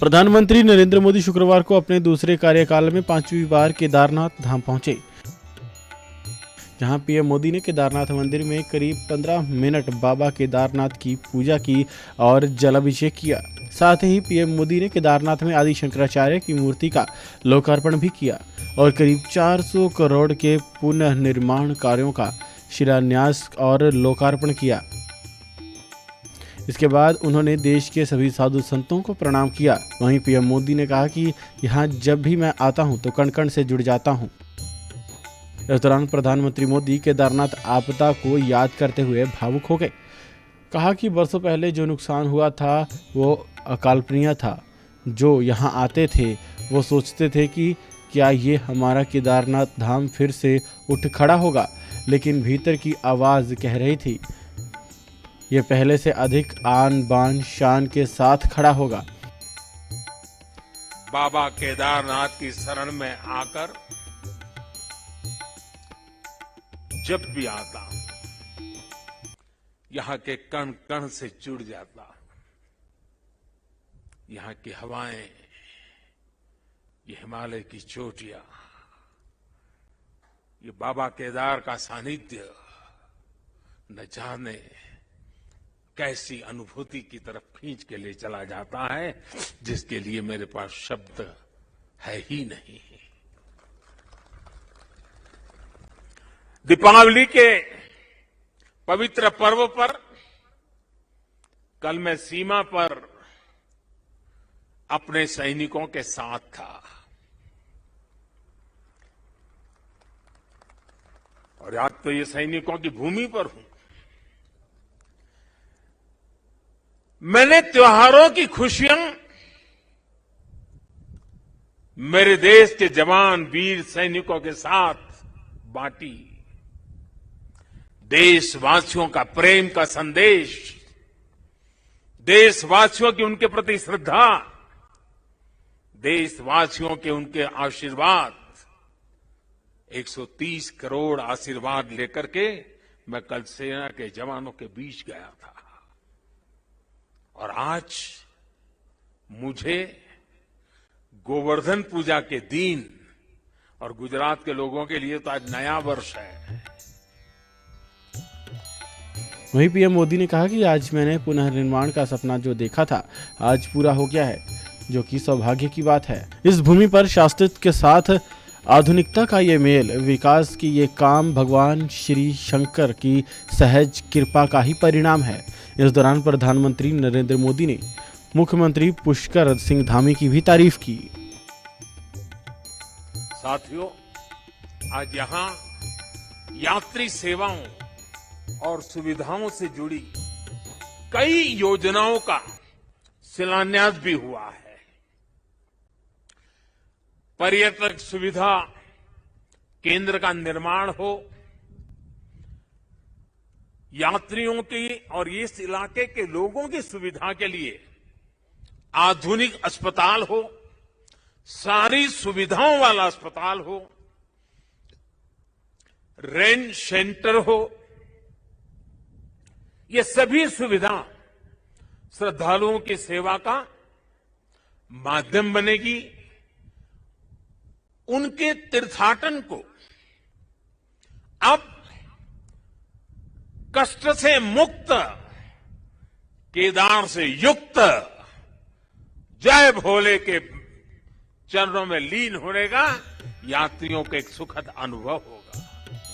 प्रधानमंत्री नरेंद्र मोदी शुक्रवार को अपने दूसरे कार्यकाल में 5वीं बार केदारनाथ धाम पहुंचे, जहां पीएम मोदी ने केदारनाथ मंदिर में करीब 15 मिनट बाबा केदारनाथ की पूजा की और जलाभिषेक किया। साथ ही पीएम मोदी ने केदारनाथ में आदि शंकराचार्य की मूर्ति का लोकार्पण भी किया और करीब 400 करोड़ के पुनः निर्माण कार्यों का शिलान्यास और लोकार्पण किया। इसके बाद उन्होंने देश के सभी साधु संतों को प्रणाम किया। वहीं पीएम मोदी ने कहा कि यहाँ जब भी मैं आता हूँ तो कण कण से जुड़ जाता हूँ। इस दौरान प्रधानमंत्री मोदी केदारनाथ आपदा को याद करते हुए भावुक हो गए। कहा कि वर्षों पहले जो नुकसान हुआ था वो अकल्पनीय था। जो यहाँ आते थे वो सोचते थे कि क्या ये हमारा केदारनाथ धाम फिर से उठ खड़ा होगा, लेकिन भीतर की आवाज़ कह रही थी ये पहले से अधिक आन बान शान के साथ खड़ा होगा। बाबा केदारनाथ की शरण में आकर जब भी आता यहाँ के कण कण से जुड़ जाता। यहाँ की हवाएं, ये हिमालय की चोटियां, ये बाबा केदार का सानिध्य न जाने कैसी अनुभूति की तरफ खींच के ले चला जाता है, जिसके लिए मेरे पास शब्द है ही नहीं। दीपावली के पवित्र पर्व पर कल मैं सीमा पर अपने सैनिकों के साथ था और आज तो ये सैनिकों की भूमि पर हूं। मैंने त्योहारों की खुशियां मेरे देश के जवान वीर सैनिकों के साथ बांटी। देशवासियों का प्रेम का संदेश, देशवासियों की उनके प्रति श्रद्धा, देशवासियों के उनके आशीर्वाद, 130 करोड़ आशीर्वाद लेकर के मैं कल सेना के जवानों के बीच गया था। और आज मुझे गोवर्धन पूजा के दिन, और गुजरात के लोगों के लिए तो आज नया वर्ष है। वहीं पीएम मोदी ने कहा कि आज मैंने पुनर्निर्माण का सपना जो देखा था आज पूरा हो गया है, जो कि सौभाग्य की बात है। इस भूमि पर शास्त्रोक्त के साथ आधुनिकता का ये मेल, विकास की ये काम भगवान श्री शंकर की सहज कृपा का ही परिणाम है। इस दौरान प्रधानमंत्री नरेंद्र मोदी ने मुख्यमंत्री पुष्कर सिंह धामी की भी तारीफ की। साथियों, आज यहाँ यात्री सेवाओं और सुविधाओं से जुड़ी कई योजनाओं का शिलान्यास भी हुआ है। पर्यटक सुविधा केंद्र का निर्माण हो, यात्रियों की और इस इलाके के लोगों की सुविधा के लिए आधुनिक अस्पताल हो, सारी सुविधाओं वाला अस्पताल हो, रेंज सेंटर हो, ये सभी सुविधा श्रद्धालुओं की सेवा का माध्यम बनेगी। उनके तीर्थाटन को अब कष्ट से मुक्त, केदार से युक्त, जय भोले के चरणों में लीन होने का यात्रियों को एक सुखद अनुभव होगा।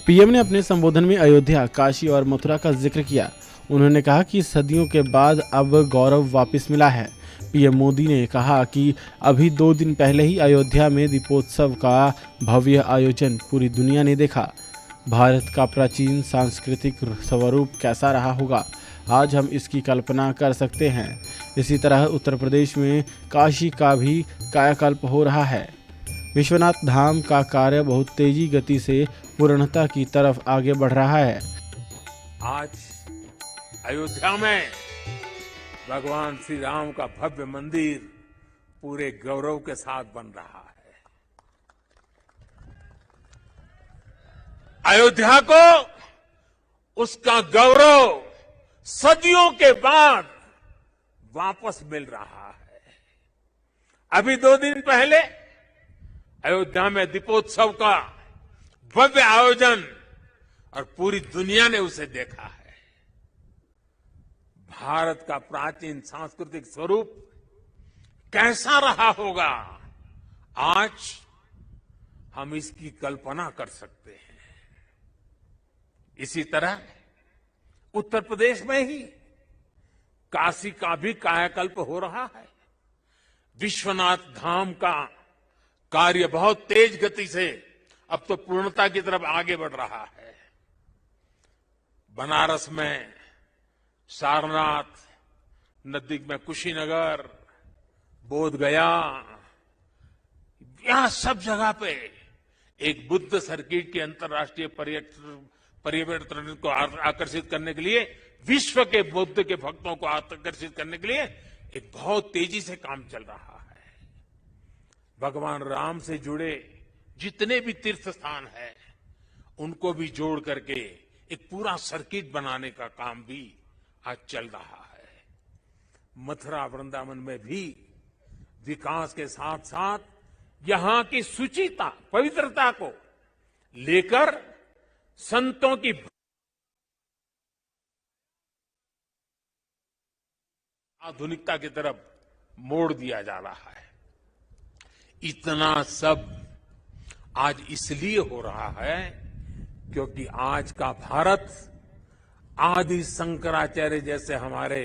पीएम ने अपने संबोधन में अयोध्या, काशी और मथुरा का जिक्र किया। उन्होंने कहा कि सदियों के बाद अब गौरव वापस मिला है। पीएम मोदी ने कहा कि अभी 2 दिन पहले ही अयोध्या में दीपोत्सव का भव्य आयोजन पूरी दुनिया ने देखा। भारत का प्राचीन सांस्कृतिक स्वरूप कैसा रहा होगा, आज हम इसकी कल्पना कर सकते हैं। इसी तरह उत्तर प्रदेश में काशी का भी कायाकल्प हो रहा है। विश्वनाथ धाम का कार्य बहुत तेजी गति से पूर्णता की तरफ आगे बढ़ रहा है। आज अयोध्या में भगवान श्री राम का भव्य मंदिर पूरे गौरव के साथ बन रहा है। अयोध्या को उसका गौरव सदियों के बाद वापस मिल रहा है। अभी 2 दिन पहले अयोध्या में दीपोत्सव का भव्य आयोजन और पूरी दुनिया ने उसे देखा है। भारत का प्राचीन सांस्कृतिक स्वरूप कैसा रहा होगा, आज हम इसकी कल्पना कर सकते हैं। इसी तरह उत्तर प्रदेश में ही काशी का भी कायाकल्प हो रहा है। विश्वनाथ धाम का कार्य बहुत तेज गति से अब तो पूर्णता की तरफ आगे बढ़ रहा है। बनारस में सारनाथ, नजदीक में कुशीनगर, बोधगया, यहां सब जगह पे एक बुद्ध सर्किट के अंतर्राष्ट्रीय पर्यटन को आकर्षित करने के लिए, विश्व के बुद्ध के भक्तों को आकर्षित करने के लिए एक बहुत तेजी से काम चल रहा है। भगवान राम से जुड़े जितने भी तीर्थ स्थान हैं, उनको भी जोड़ करके एक पूरा सर्किट बनाने का काम भी आज चल रहा है। मथुरा वृंदावन में भी विकास के साथ साथ यहां की शुचिता, पवित्रता को लेकर संतों की आधुनिकता की तरफ मोड़ दिया जा रहा है। इतना सब आज इसलिए हो रहा है क्योंकि आज का भारत आदि शंकराचार्य जैसे हमारे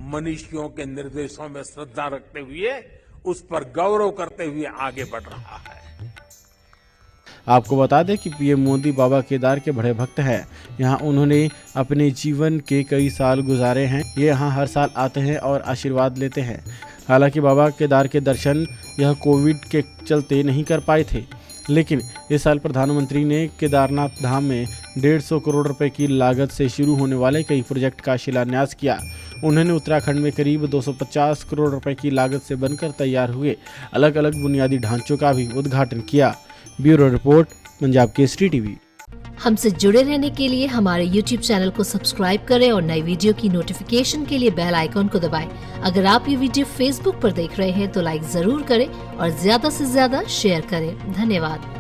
मनीषियों के निर्देशों में श्रद्धा रखते हुए, उस पर गौरव करते हुए आगे बढ़ रहा है। आपको बता दें कि पीएम मोदी बाबा केदार के बड़े भक्त हैं। यहाँ उन्होंने अपने जीवन के कई साल गुजारे हैं। ये यहाँ हर साल आते हैं और आशीर्वाद लेते हैं। हालांकि बाबा केदार के दर्शन यह कोविड के चलते नहीं कर पाए थे, लेकिन इस साल प्रधानमंत्री ने केदारनाथ धाम में 150 करोड़ रुपए की लागत से शुरू होने वाले कई प्रोजेक्ट का शिलान्यास किया। उन्होंने उत्तराखंड में करीब 250 करोड़ रुपए की लागत से बनकर तैयार हुए अलग अलग बुनियादी ढांचों का भी उद्घाटन किया। Bureau report, Punjab Kesari TV. हमसे जुड़े रहने के लिए हमारे YouTube चैनल को सब्सक्राइब करें और नई वीडियो की नोटिफिकेशन के लिए बेल आइकॉन को दबाएं। अगर आप ये वीडियो Facebook पर देख रहे हैं तो लाइक जरूर करें और ज्यादा से ज्यादा शेयर करें। धन्यवाद।